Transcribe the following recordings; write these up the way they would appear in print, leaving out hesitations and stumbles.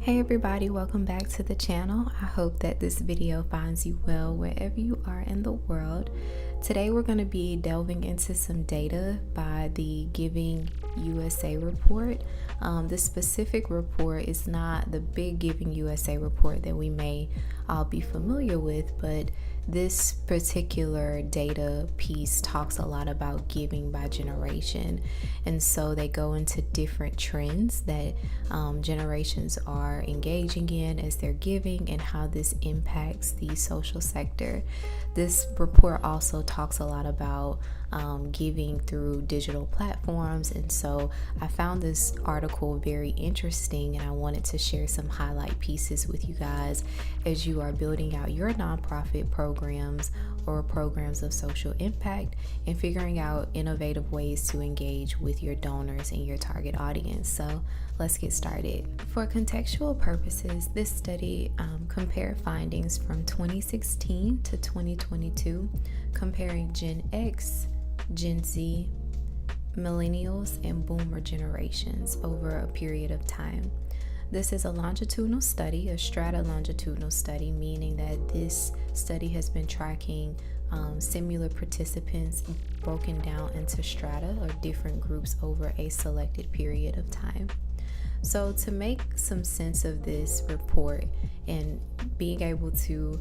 Hey everybody, welcome back to the channel. I hope that this video finds you well wherever you are in the world. Today we're going to be delving into some data by the Giving USA report. This specific report is not the big Giving USA report that we may all be familiar with, but this particular data piece talks a lot about giving by generation, and so they go into different trends that generations are engaging in as they're giving and how this impacts the social sector. This report also talks a lot about giving through digital platforms, and so I found this article very interesting and I wanted to share some highlight pieces with you guys as you are building out your nonprofit programs or programs of social impact and figuring out innovative ways to engage with your donors and your target audience. So let's get started. For contextual purposes, this study compared findings from 2016 to 2022, comparing Gen X, Gen Z, millennials, and boomer generations over a period of time. This is a longitudinal study, a strata longitudinal study, meaning that this study has been tracking similar participants broken down into strata or different groups over a selected period of time. So to make some sense of this report and being able to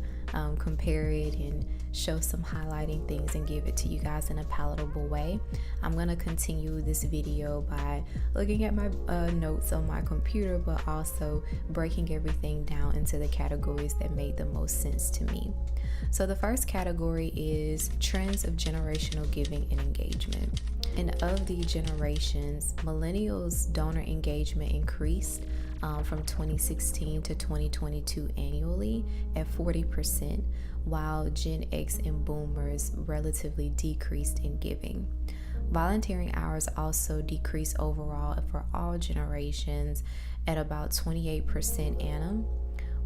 compare it and show some highlighting things and give it to you guys in a palatable way, I'm going to continue this video by looking at my notes on my computer, but also breaking everything down into the categories that made the most sense to me. So the first category is trends of generational giving and engagement. And of the generations, millennials' donor engagement increased from 2016 to 2022 annually at 40%, while Gen X and boomers relatively decreased in giving. Volunteering hours also decreased overall for all generations at about 28% annum,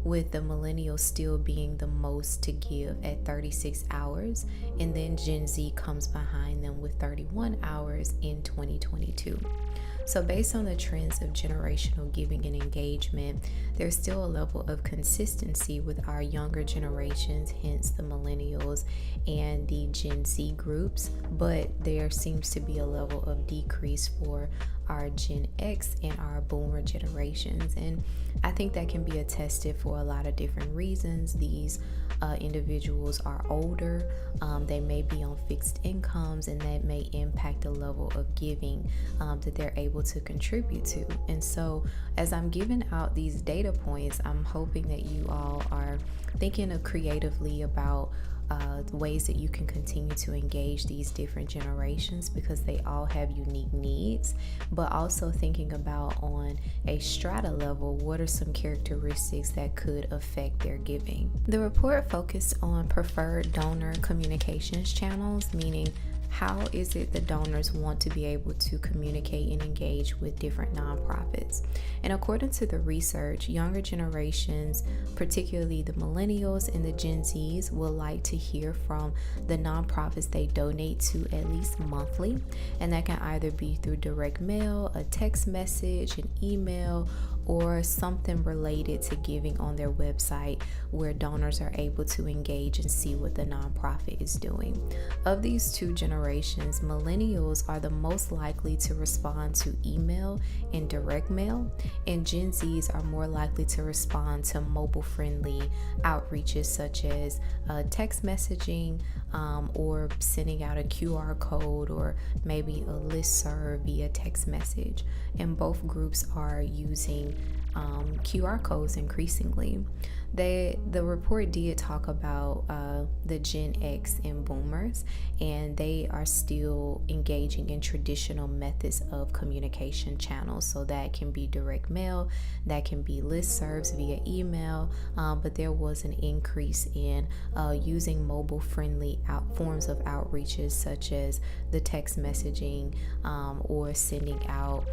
with the millennials still being the most to give at 36 hours, and then Gen Z comes behind them with 31 hours in 2022. So based on the trends of generational giving and engagement, there's still a level of consistency with our younger generations, hence the millennials and the Gen Z groups, but there seems to be a level of decrease for our Gen X and our boomer generations. And I think that can be attested for a lot of different reasons. These individuals are older, they may be on fixed incomes, and that may impact the level of giving that they're able to contribute to. And so as I'm giving out these data points, I'm hoping that you all are thinking creatively about ways that you can continue to engage these different generations, because they all have unique needs, but also thinking about on a strata level, what are some characteristics that could affect their giving. The report focused on preferred donor communications channels, meaning how is it the donors want to be able to communicate and engage with different nonprofits. And according to the research, younger generations, particularly the millennials and the Gen Zs, will like to hear from the nonprofits they donate to at least monthly. And that can either be through direct mail, a text message, an email, or something related to giving on their website where donors are able to engage and see what the nonprofit is doing. Of these two generations, millennials are the most likely to respond to email and direct mail, and Gen Zs are more likely to respond to mobile-friendly outreaches such as text messaging or sending out a QR code or maybe a listserv via text message. And both groups are using QR codes increasingly. The report did talk about the Gen X and boomers, and they are still engaging in traditional methods of communication channels. So that can be direct mail, that can be listservs via email, but there was an increase in using mobile-friendly forms of outreaches such as the text messaging or sending out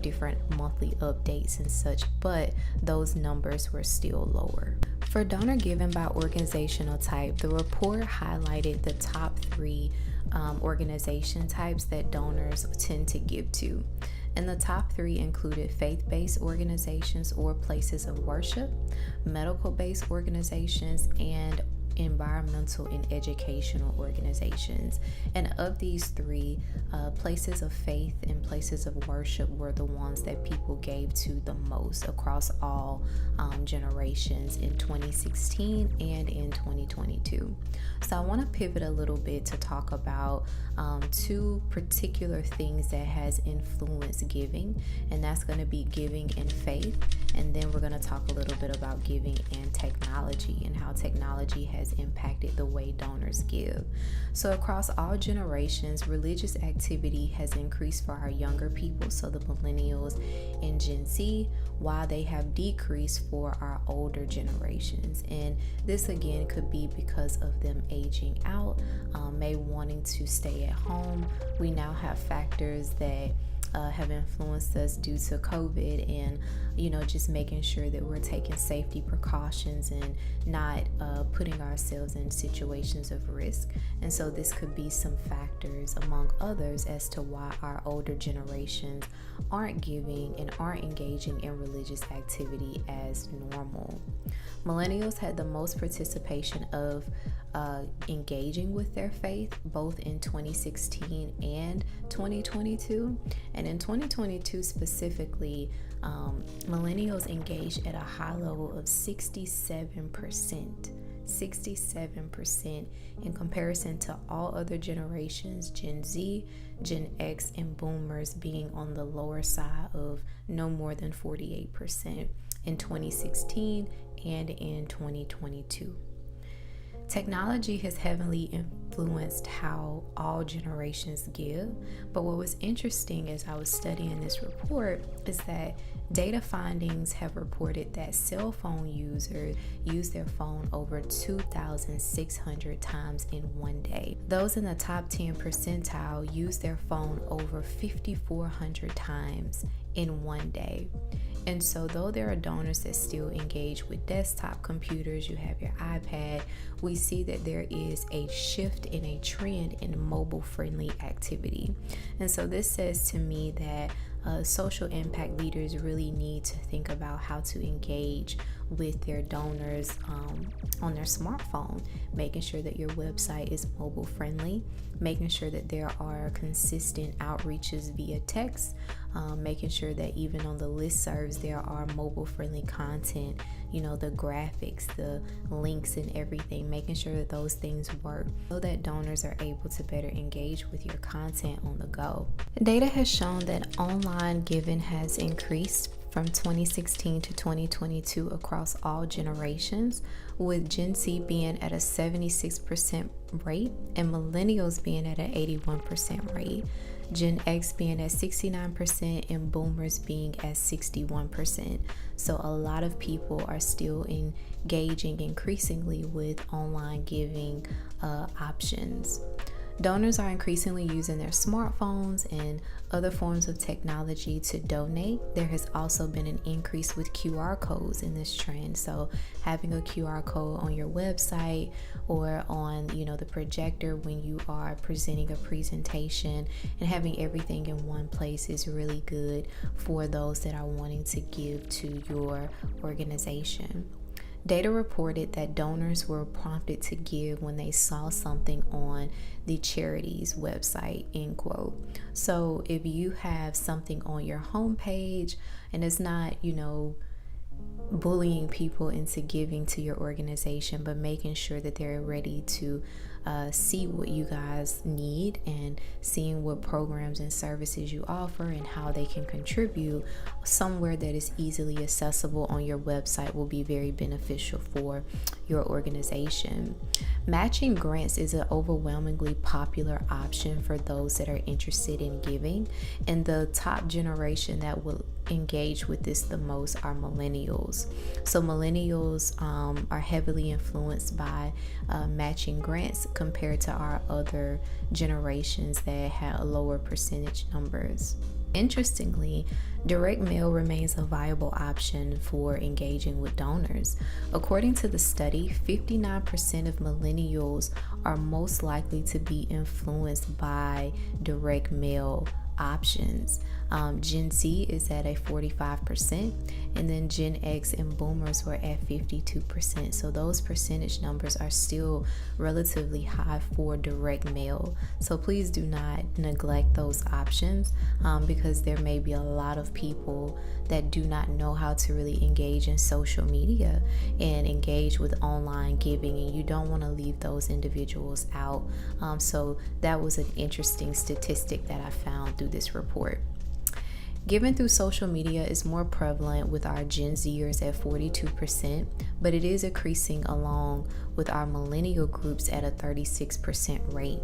different monthly updates and such, but those numbers were still lower. For donor given by organizational type, the report highlighted the top 3 organization types that donors tend to give to. And the top 3 included faith-based organizations or places of worship, medical-based organizations, and environmental and educational organizations. And of these 3, places of faith and places of worship were the ones that people gave to the most across all generations in 2016 and in 2022. So I want to pivot a little bit to talk about 2 particular things that has influenced giving, and that's going to be giving and faith. And then we're going to talk a little bit about giving and technology and how technology has impacted the way donors give. So across all generations, religious activity has increased for our younger people, so the millennials and Gen Z, while they have decreased for our older generations. And this again could be because of them aging out, may wanting to stay at home. We now have factors that have influenced us due to COVID, and just making sure that we're taking safety precautions and not putting ourselves in situations of risk. And so this could be some factors among others as to why our older generations aren't giving and aren't engaging in religious activity as normal. Millennials had the most participation of engaging with their faith both in 2016 and 2022. And in 2022 specifically, millennials engaged at a high level of 67% in comparison to all other generations, Gen Z, Gen X, and Boomers being on the lower side of no more than 48% in 2016 and in 2022. Technology has heavily influenced how all generations give, but what was interesting as I was studying this report is that data findings have reported that cell phone users use their phone over 2,600 times in one day. Those in the top 10 percentile use their phone over 5,400 times in one day. And so though there are donors that still engage with desktop computers, you have your iPad, we see that there is a shift in a trend in mobile-friendly activity. And so this says to me that social impact leaders really need to think about how to engage with their donors on their smartphone, making sure that your website is mobile friendly, making sure that there are consistent outreaches via text, making sure that even on the listservs there are mobile friendly content, the graphics, the links and everything, making sure that those things work so that donors are able to better engage with your content on the go. Data has shown that online giving has increased from 2016 to 2022 across all generations, with Gen Z being at a 76% rate and millennials being at an 81% rate, Gen X being at 69% and boomers being at 61%. So a lot of people are still engaging increasingly with online giving options. Donors are increasingly using their smartphones and other forms of technology to donate. There has also been an increase with QR codes in this trend. So having a QR code on your website or on, the projector when you are presenting a presentation, and having everything in one place is really good for those that are wanting to give to your organization. Data reported that donors were prompted to give when they saw something on the charity's website, end quote. So if you have something on your homepage and it's not, bullying people into giving to your organization, but making sure that they're ready to see what you guys need and seeing what programs and services you offer and how they can contribute somewhere that is easily accessible on your website will be very beneficial for your organization. Matching grants is an overwhelmingly popular option for those that are interested in giving, and the top generation that will engage with this the most are millennials. So millennials are heavily influenced by matching grants compared to our other generations that had lower percentage numbers. Interestingly, direct mail remains a viable option for engaging with donors. According to the study, 59% of millennials are most likely to be influenced by direct mail options. Gen Z is at a 45%, and then Gen X and Boomers were at 52%. So those percentage numbers are still relatively high for direct mail. So please do not neglect those options, because there may be a lot of people that do not know how to really engage in social media and engage with online giving, and you don't want to leave those individuals out. So that was an interesting statistic that I found through this report. Giving through social media is more prevalent with our Gen Zers at 42%, but it is increasing along with our millennial groups at a 36% rate.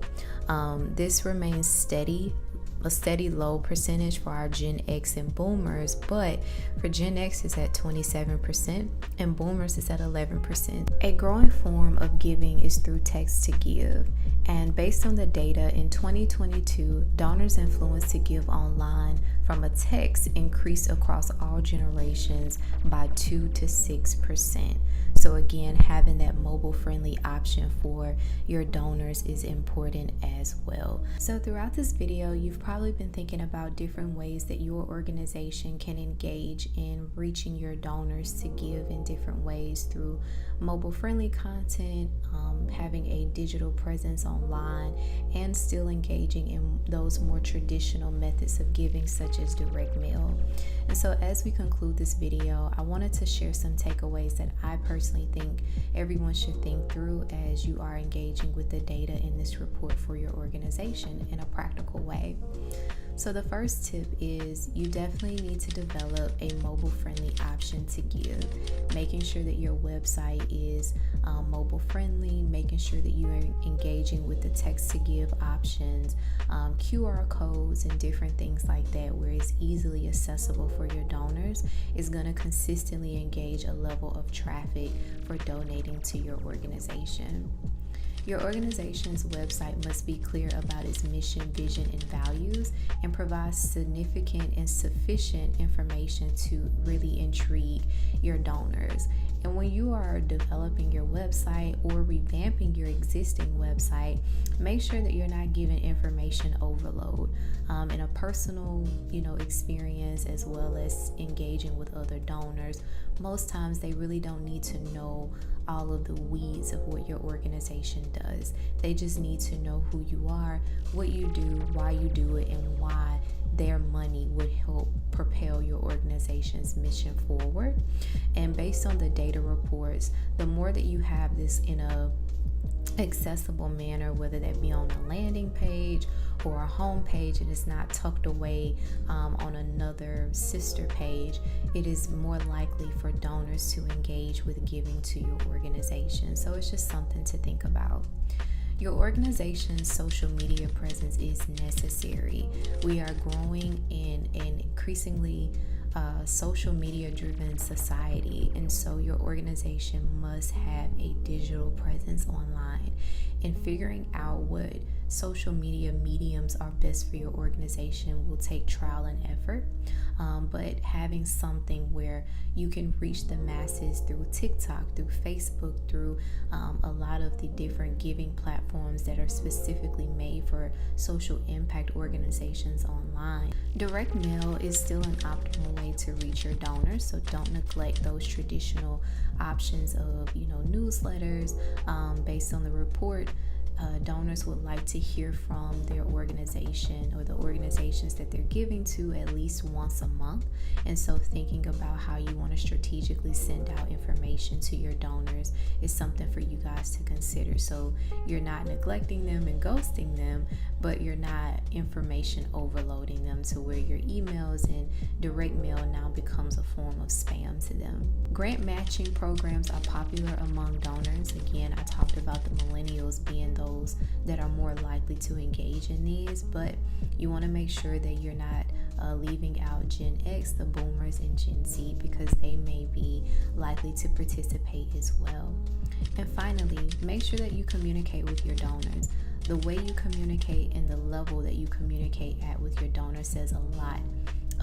This remains a steady low percentage for our Gen X and Boomers, but for Gen X is at 27% and Boomers is at 11%. A growing form of giving is through text to give, and based on the data in 2022, donors' influence to give online from a text increased across all generations by 2 to 6%. So again, having that mobile-friendly option for your donors is important as well. So throughout this video, you've probably been thinking about different ways that your organization can engage in reaching your donors to give in different ways through mobile-friendly content, having a digital presence online, and still engaging in those more traditional methods of giving such as direct mail. And so as we conclude this video, I wanted to share some takeaways that I personally think everyone should think through as you are engaging with the data in this report for your organization in a practical way. So the first tip is you definitely need to develop a mobile-friendly option to give, making sure that your website is mobile-friendly, making sure that you are engaging with the text-to-give options, QR codes, and different things like that where it's easily accessible for your donors is going to consistently engage a level of traffic for donating to your organization. Your organization's website must be clear about its mission, vision, and values, and provide significant and sufficient information to really intrigue your donors. And when you are developing your website or revamping your existing website, make sure that you're not giving information overload. In a personal, experience, as well as engaging with other donors, most times they really don't need to know all of the weeds of what your organization does. They just need to know who you are, what you do, why you do it, and why their money would help propel your organization's mission forward. And based on the data reports, the more that you have this in a accessible manner, whether that be on a landing page or a home page, and it's not tucked away on another sister page, it is more likely for donors to engage with giving to your organization. So it's just something to think about. Your organization's social media presence is necessary. We are growing in an increasingly social media driven society, and so your organization must have a digital presence online. And figuring out what social media mediums are best for your organization will take trial and effort, but having something where you can reach the masses through TikTok, through Facebook, through a lot of the different giving platforms that are specifically made for social impact organizations online. Direct mail is still an optimal way to reach your donors, so don't neglect those traditional options of newsletters. Based on the report, donors would like to hear from their organization or the organizations that they're giving to at least once a month. And so thinking about how you want to strategically send out information to your donors is something for you guys to consider. So you're not neglecting them and ghosting them, but you're not information overloading them to where your emails and direct mail now becomes a form of spam to them. Grant matching programs are popular among donors. Again, I talked about the millennials being those that are more likely to engage in these, but you want to make sure that you're not leaving out Gen X, the Boomers, and Gen Z, because they may be likely to participate as well. And finally, make sure that you communicate with your donors. The way you communicate and the level that you communicate at with your donors says a lot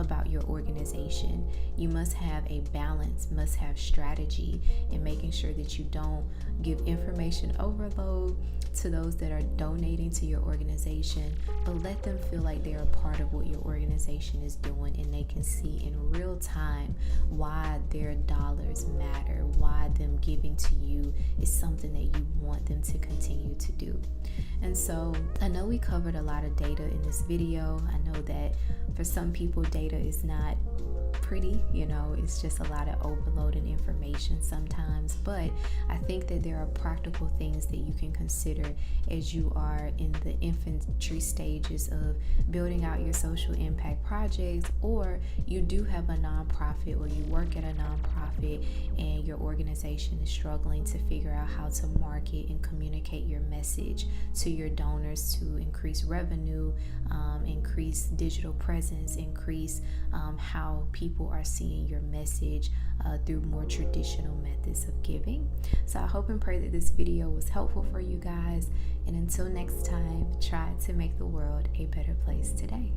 about your organization. You must have a balance, must have strategy in making sure that you don't give information overload to those that are donating to your organization, but let them feel like they're a part of what your organization is doing, and they can see in real time why their dollars matter, why them giving to you is something that you want them to continue to do. And so I know we covered a lot of data in this video. I know that for some people data is not pretty, it's just a lot of overloading information sometimes, but I think that there are practical things that you can consider as you are in the infantry stages of building out your social impact projects, or you do have a nonprofit or you work at a nonprofit and your organization is struggling to figure out how to market and communicate your message to your donors to increase revenue, increase digital presence, increase how people are seeing your message through more traditional methods of giving. So I hope and pray that this video was helpful for you guys, and until next time, try to make the world a better place today.